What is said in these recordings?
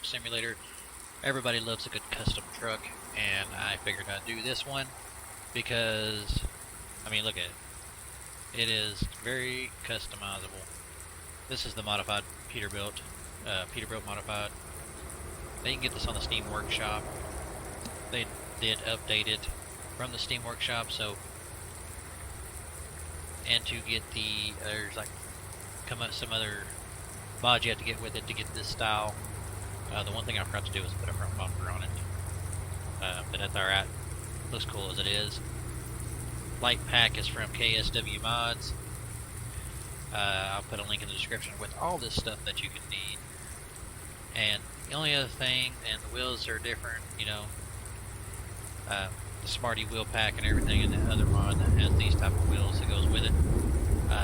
truck simulator. Everybody loves a good custom truck, and I figured I'd do this one because, I mean, look at it. It is very customizable. This is the modified Peterbilt, Peterbilt modified. They can get this on the Steam Workshop. They did update it from the Steam Workshop, so, and to get the, there's like some other mods you have to get with it to get this style. The one thing I forgot to do is put a front bumper on it, but that's alright. Looks cool as it is. Light pack is from ATSMods. I'll put a link in the description with all this stuff that you can need. And the only other thing, and the wheels are different, you know, the Smarty wheel pack and everything, and the other mod that has these type of wheels that goes with it.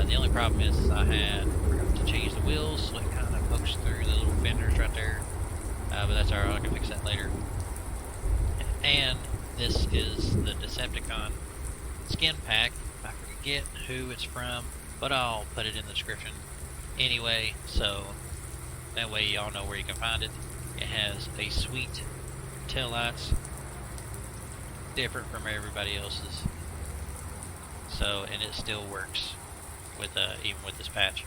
The only problem is I forgot to change the wheels, so it kind of pokes through the little fenders right there. But that's alright, I can fix that later. And this is the Decepticon skin pack. I forget who it's from, but I'll put it in the description anyway, so that way y'all know where you can find it. It has a sweet taillights, different from everybody else's. So, and it still works with even with this patch.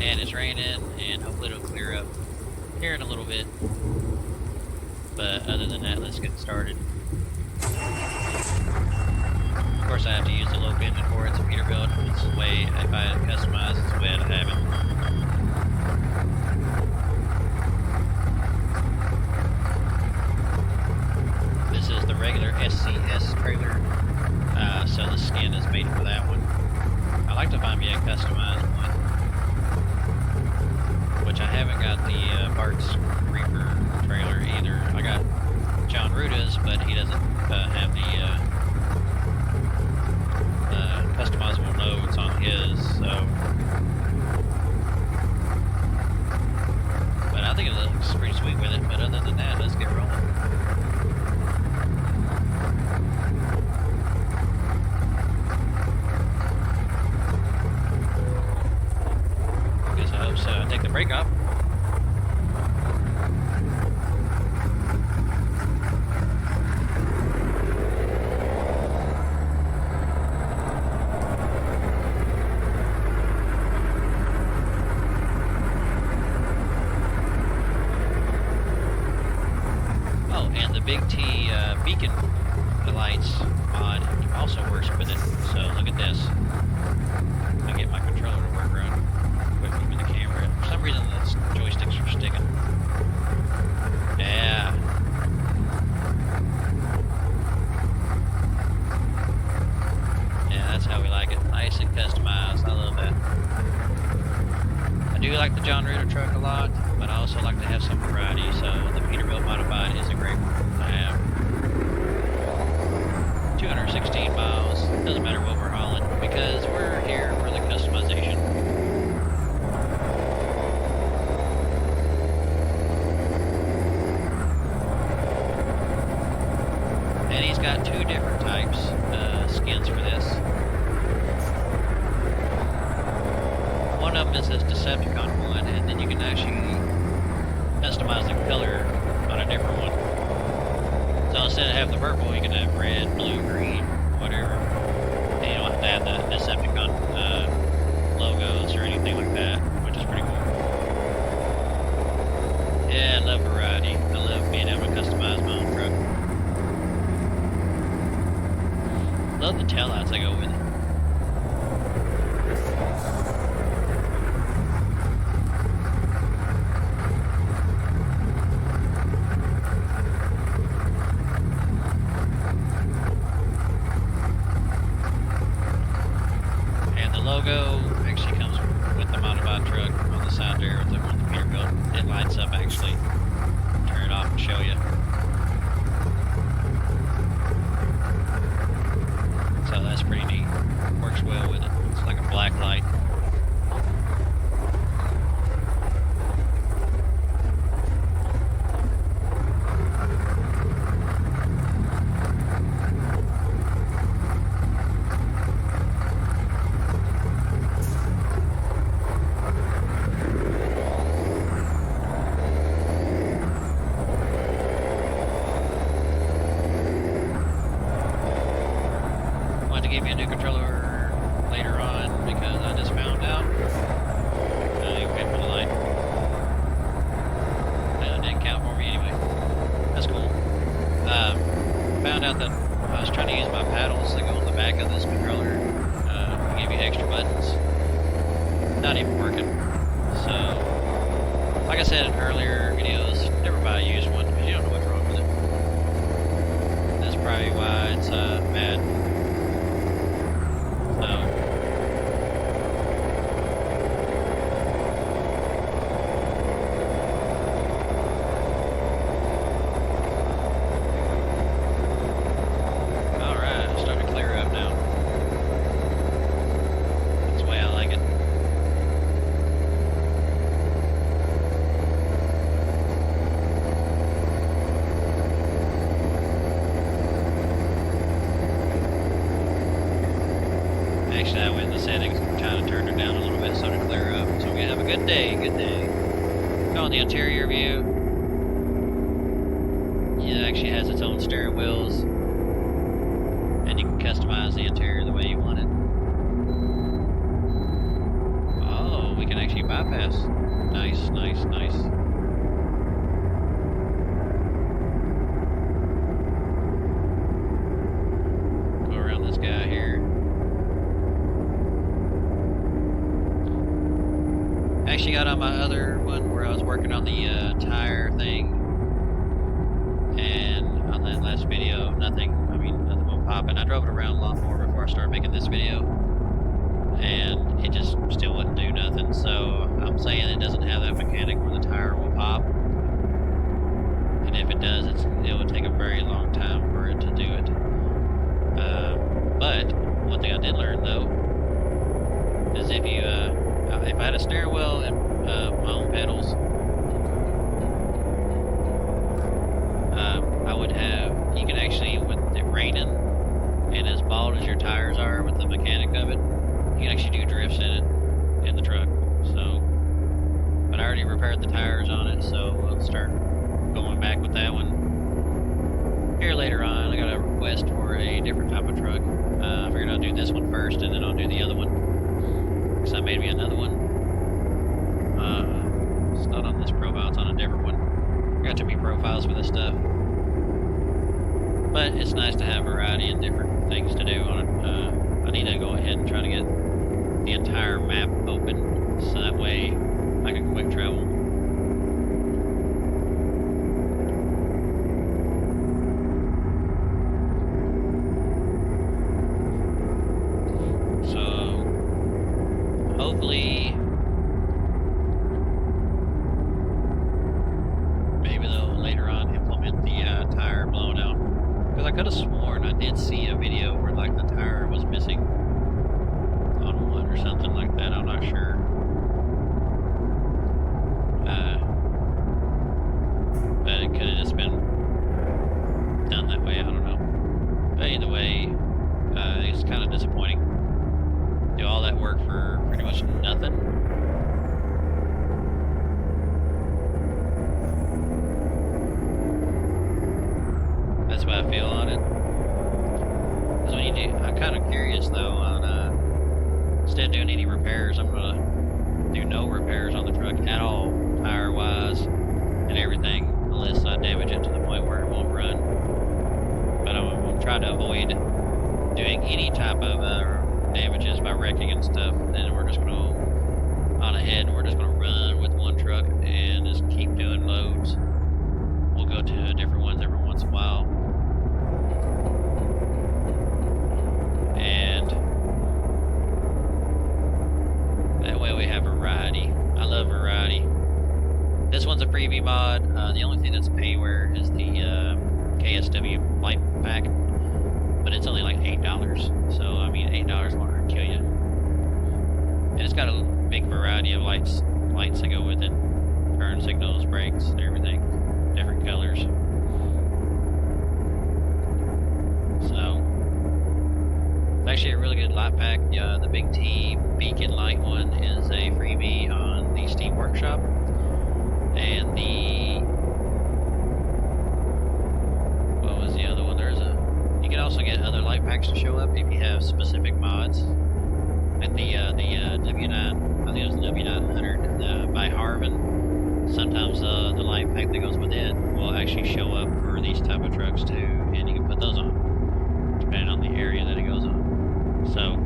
And it's raining, and hopefully it'll clear up here in a little bit. But other than that, let's get started. Of course, I have to use the low engine for it. It's a Peterbilt. It's the way, if I customize, it's the way I'd have it. This is the regular SCS trailer, so the skin is made for that one. I like to find me a customized one, which I haven't got the Bart's Reaper trailer either. I got John Ruta's, but he doesn't have the customizable notes on his, so. But I think it looks pretty sweet with it, but other than that, let's get rolling. So I take the brake off. Oh, and the Big T beacon lights mod also works with it. So look at this. I get my controller to work right. With the camera. For some reason, the joysticks are sticking. Yeah. Yeah, that's how we like it. Nice and customized. I love that. I do like the John Ruder truck a lot, but I also like to have some variety, so the Peterbilt Modified is a great one to have. 216 miles. Doesn't matter what we're hauling, because we're here for the customization. And he's got two different types skins for this. One of them is this Decepticon one, and then you can actually customize the color on a different one. So instead of having the purple, you can have red, blue, green, whatever. And you don't have to have the Decepticon logos or anything like that, which is pretty cool. Yeah, I love variety. I love being able to customize my own truck. Love the taillights that go with it. the interior view, it actually has its own steering wheels, and you can customize the interior the way you want it. Oh, we can actually bypass. Nice, nice, nice. Go around this guy here. Actually got on my other one where I was working on the tire thing, and on that last video, nothing will pop, and I drove it around a lot more before I started making this video, and it just still wouldn't do nothing. So I'm saying it doesn't have that mechanic where the tire will pop, and if it does, it would take a very long time for it to do it. But one thing I did learn though is if I had a steering wheel and my own pedals, I would have, you can actually, with it raining and as bald as your tires are with the mechanic of it, you can actually do drifts in it, in the truck. So, but I already repaired the tires on it, so we'll start going back with that one here later on. I got a request for a different type of truck. I figured I'll do this one first and then I'll do the other one, because I made me another one. It's not on this profile, it's on a different one. I got too many profiles for this stuff. But it's nice to have variety and different things to do on it. I need to go ahead and try to get the entire map open, so that way I can quick travel. So hopefully maybe they'll later on implement the tire blown out. Because I could have sworn I did see a video where like the tire was missing on one or something like that. I'm not sure. But it could have just been done that way. I don't know. But either way, it's kind of disappointing. Do all that work for pretty much nothing. That's what I feel on it. Because when you do, I'm kind of curious though on instead of doing any repairs, I'm gonna do no repairs on the truck at all, tire wise and everything, unless I damage it to the point where it won't run. But I'm gonna try to avoid doing any type of damages by wrecking and stuff. Then we're just gonna on ahead and we're just gonna run with one truck and just keep doing loads. We'll go to different ones every once in a while. And that way we have variety. I love variety. This one's a freebie mod. The only thing that's payware is the KSW light pack, but it's only like $8. So I mean, $8 won't hurt kill you. And it's got a big variety of lights that go with it, turn signals, brakes, and everything, different colors. So it's actually a really good light pack. The Big T Beacon light one is a freebie on the Steam Workshop, and the what was the other one? You can also get other light packs to show up if you have specific mods. Like the W9, I think it was the W900 by Harvin. Sometimes the light pack that goes with it will actually show up for these type of trucks too, and you can put those on depending on the area that it goes on. So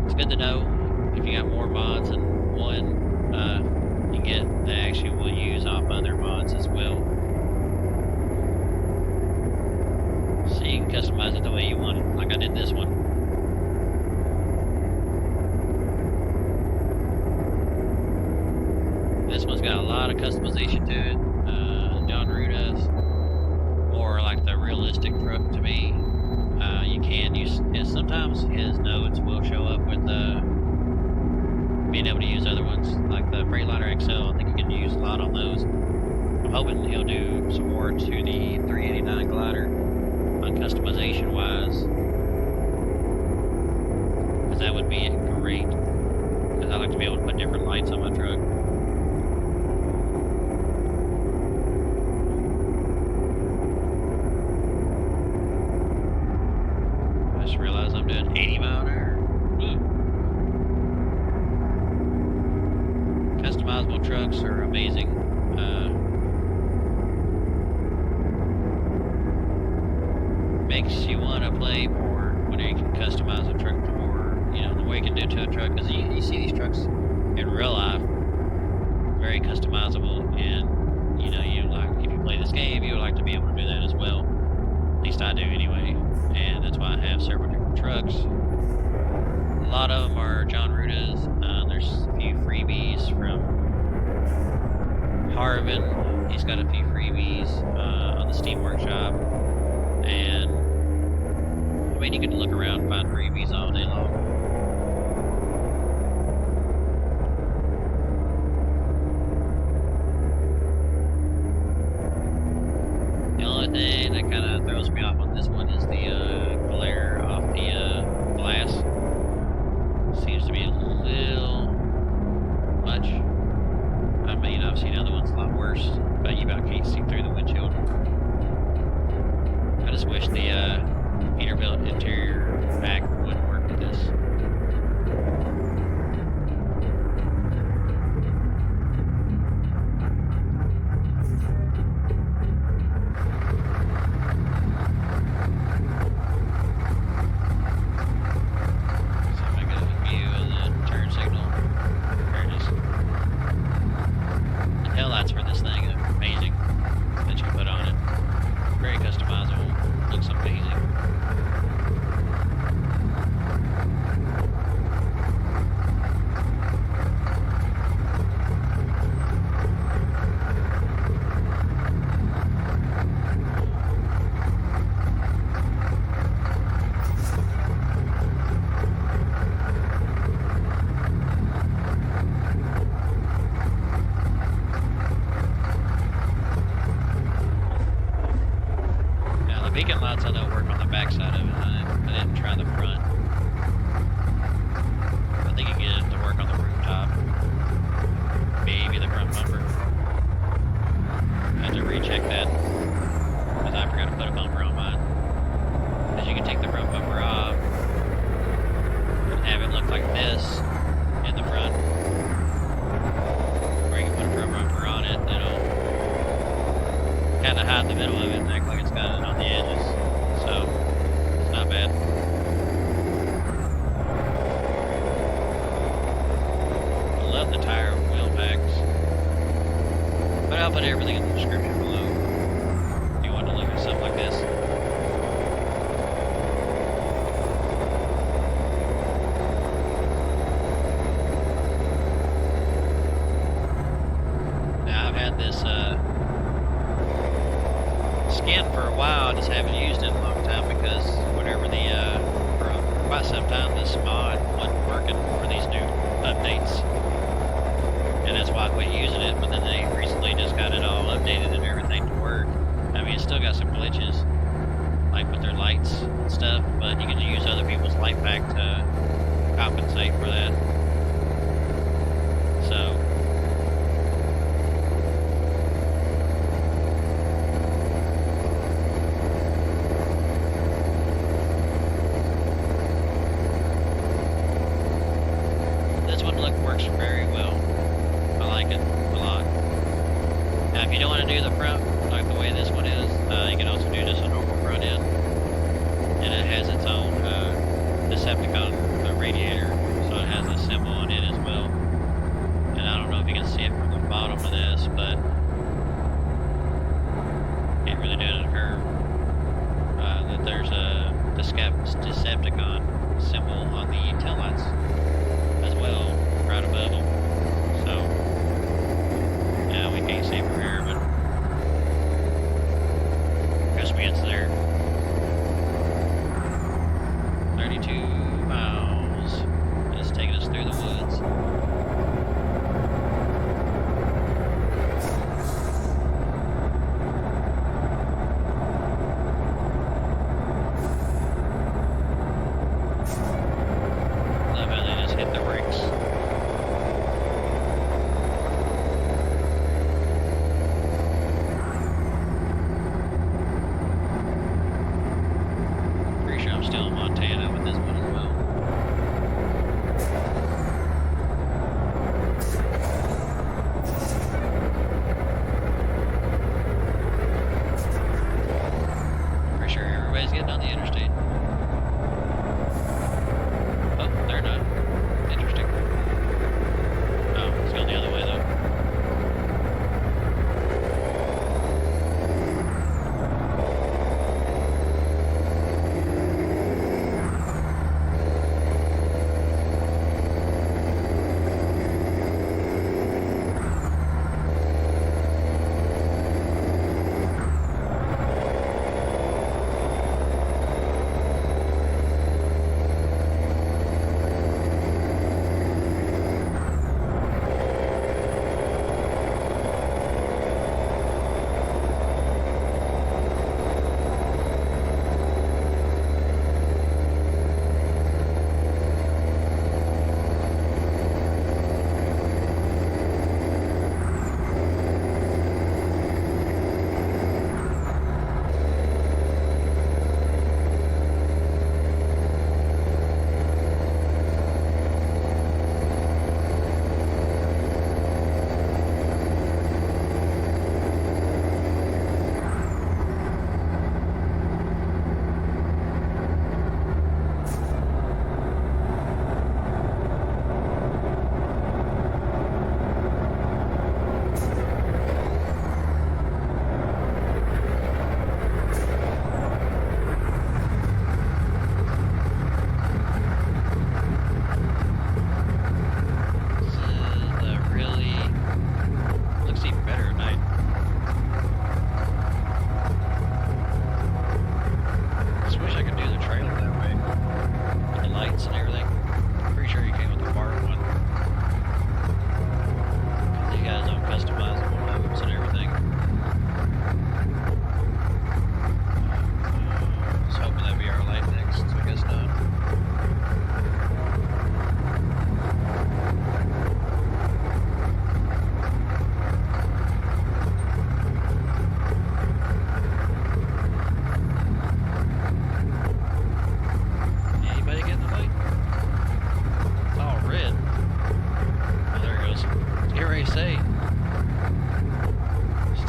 it's good to know if you got more mods than one, you get that actually will use off other mods as well. So you can customize it the way you want it, like I did this one. This one's got a lot of customization to it. John Rue does. More like the realistic truck to me. You can use, sometimes his nodes will show up with being able to use other ones, like the Freightliner XL. I think you can use a lot on those. I'm hoping he'll do some more to the 389 glider on customization wise, because that would be great. Because I like to be able to put different lights on my truck. truck, because you see these trucks in real life, very customizable, and you know, you like, if you play this game, you would like to be able to do that as well. At least I do anyway, and that's why I have several different trucks. A lot of them are John Ruta's. There's a few freebies from Harvin. He's got a few freebies on the Steam Workshop, and I mean, you can look around and find freebies all day long. The only thing that kind of throws me off on this one is the glare off the glass. Seems to be a little much. I mean, I've seen other ones a lot worse, but you about can't see through the windshield. I just wish the Peterbilt interior back would work with this. See if I get a view of the turn signal. There it is. The taillights for this thing are amazing that you can put on it. Very customizable. Looks amazing. Beacon lights I know work on the back side of it. I didn't try the front. I think you can get it to work on the rooftop. Maybe the front bumper. I have to recheck that, because I forgot to put a bumper on mine. Because you can take the front bumper off and have it look like this in the front. Or you can put a front bumper on it that'll kind of hide the middle of it and act like it's got it on the edges, so it's not bad. I love the tire wheel packs, but I'll put everything in the description below if you want to look at stuff like this. Now I've had this skin for a while. I just haven't used it in a long time because whenever for quite some time this mod wasn't working for these new updates, and that's why I quit using it. But then they recently just got it all updated and everything to work. I mean, it's still got some glitches, like with their lights and stuff, but you can use other people's light pack to compensate for that. So works very well. I like it a lot. Now, if you don't want to do the front like the way this one is, you can also do just a normal front end, and it has its own Decepticon radiator, so it has a symbol on it as well. And I don't know if you can see it from the bottom of this, but can't really do it in a curve. That there's a Decepticon symbol on the taillights as well, right above them. So, yeah, we can't see from here, but trust me, it's there. 32 miles.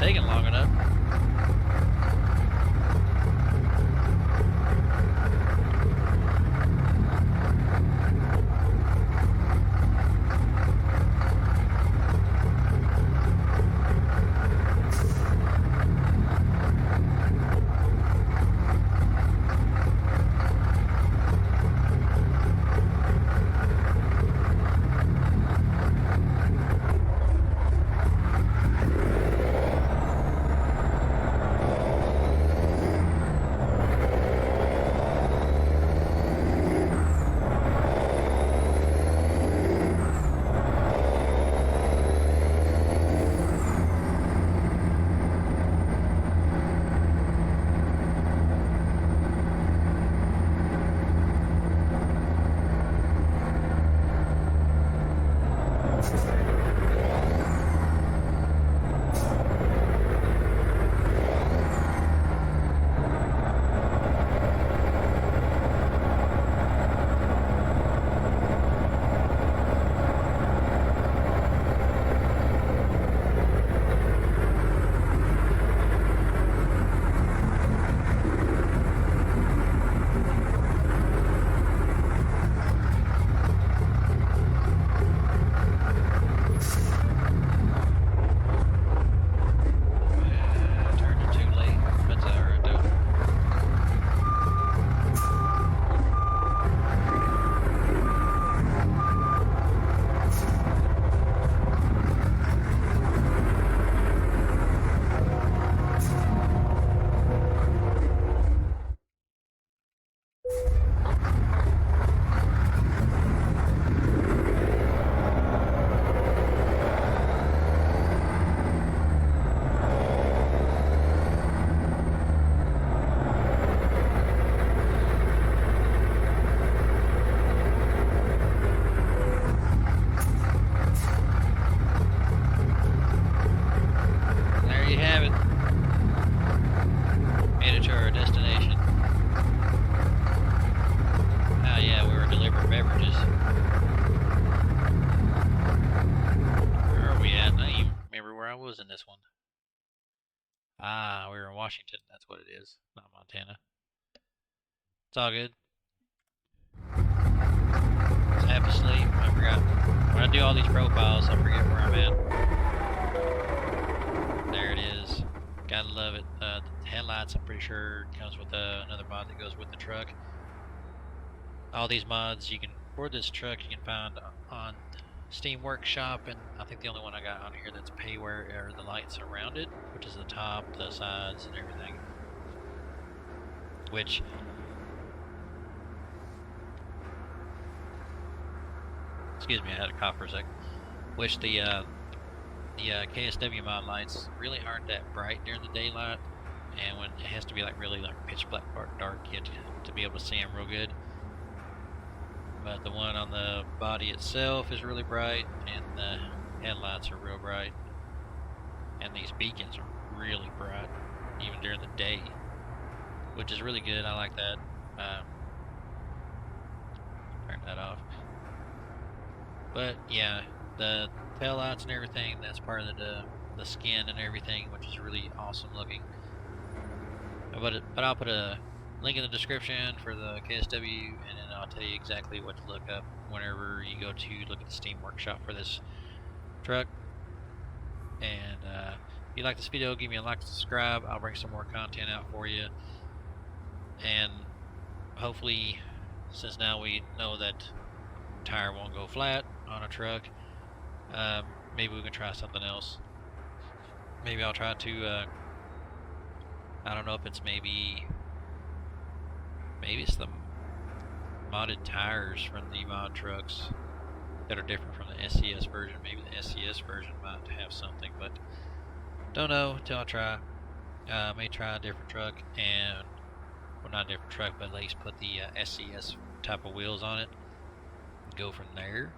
taking long enough. In this one. Ah, we were in Washington. That's what it is, not Montana. It's all good. It's half asleep. I forgot. When I do all these profiles, I forget where I'm at. There it is. Gotta love it. The headlights, I'm pretty sure, comes with another mod that goes with the truck. All these mods you can, for this truck, you can find on Steam Workshop, and I think the only one I got on here that's payware are the lights around it, which is the top, the sides, and everything. Which, excuse me, I had a cough for a sec. Which the KSW mod lights really aren't that bright during the daylight, and when it has to be like really like pitch black dark, you have to be able to see them real good. But the one on the body itself is really bright, and the headlights are real bright. And these beacons are really bright, even during the day, which is really good. I like that. Turn that off. But yeah, the tail lights and everything, that's part of the skin and everything, which is really awesome looking. But I'll put a link in the description for the KSW, and then I'll tell you exactly what to look up whenever you go to look at the Steam Workshop for this truck. And if you like this video, give me a like and subscribe. I'll bring some more content out for you. And hopefully, since now we know that tire won't go flat on a truck, maybe we can try something else. Maybe I'll try to, I don't know if it's maybe it's the modded tires from the mod trucks that are different from the SCS version. Maybe the SCS version might have something, but don't know until I try. May try a different truck, and well, not a different truck, but at least put the SCS type of wheels on it and go from there.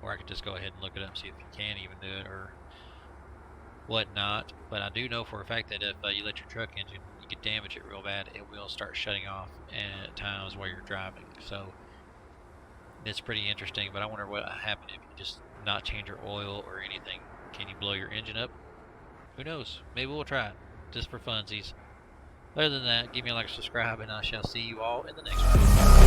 Or I could just go ahead and look it up and see if you can even do it or whatnot. But I do know for a fact that if you let your truck engine, you could damage it real bad, it will start shutting off at times while you're driving. So it's pretty interesting, but I wonder what happened if you just not change your oil or anything. Can you blow your engine up? Who knows? Maybe we'll try it just for funsies. Other than that, give me a like, subscribe, and I shall see you all in the next one.